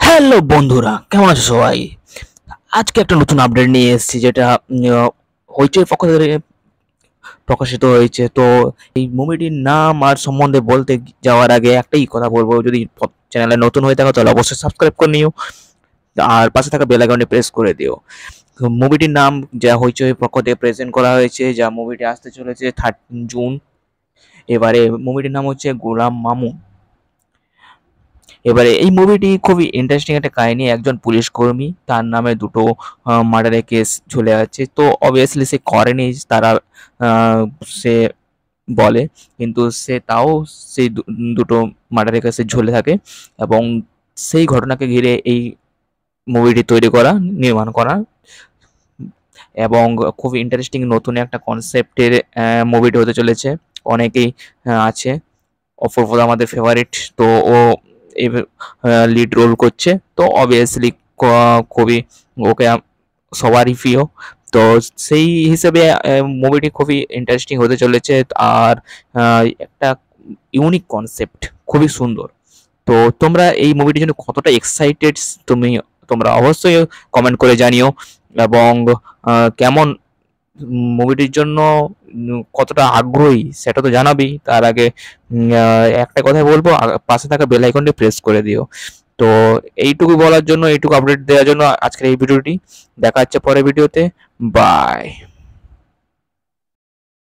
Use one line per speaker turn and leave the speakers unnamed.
Hello বন্ধুরা, কেমন আছো সবাই? আজকে একটা নতুন আপডেট নিয়ে এসেছি, যেটা হইচই পক্ষ থেকে প্রকাশিত হয়েছে। তো এই মুভিটির নাম আর সম্বন্ধে বলতে যাওয়ার আগে একটাই কথা বলবো, যদি চ্যানেলে নতুন হয়ে থাকো তাহলে অবশ্যই সাবস্ক্রাইব করে নিও, আর পাশে থাকা বেল আইকনটি প্রেস করে দিও। তো মুভিটির নাম যা হইচই পক্ষ থেকে প্রেজেন্ট করা হয়েছে, যা মুভিটি আসতে চলেছে 13 জুন। এবারে মুভিটির নাম হচ্ছে গোলাম মামুন। এবারে এই মুভিটি খুবই ইন্টারেস্টিং একটা কাহিনী। একজন পুলিশ কর্মী, তার নামে দুটো মার্ডারের কেস ঝুলে আছে। তো অবভিয়াসলি সে করেনি, তারা আহ, সে বলে, কিন্তু সে তাও সেই দুটো মার্ডারের কেসে ঝুলে থাকে। এবং সেই ঘটনাকে ঘিরে এই মুভিটি তৈরি করা, নির্মাণ করা। এবং খুবই ইন্টারেস্টিং নতুন একটা কনসেপ্টের মুভিটি হতে চলেছে। অনেকেই আছে, অপূর্ব আমাদের ফেভারিট, তো ও এই লিড রোল করছে। তো অবভিয়াসলি খুবই ওকে সবারই প্রিয়। তো সেই হিসেবে মুভিটি খুবই ইন্টারেস্টিং হতে চলেছে। আর একটা ইউনিক কনসেপ্ট, খুবই সুন্দর। তো তোমরা এই মুভিটির জন্য কতটা এক্সাইটেড, তোমরা অবশ্যই কমেন্ট করে জানিও। এবং কেমন মুভিটির জন্য কতটা আগ্রহী সেটা তো জানাবি। তার আগে একটা কথাই বলবো, পাশে থাকা বেল আইকনটি প্রেস করে দিও। তো এইটুকু বলার জন্য, এইটুকু আপডেট দেওয়ার জন্য আজকের এই ভিডিওটি। দেখা হচ্ছে পরের ভিডিওতে। বাই।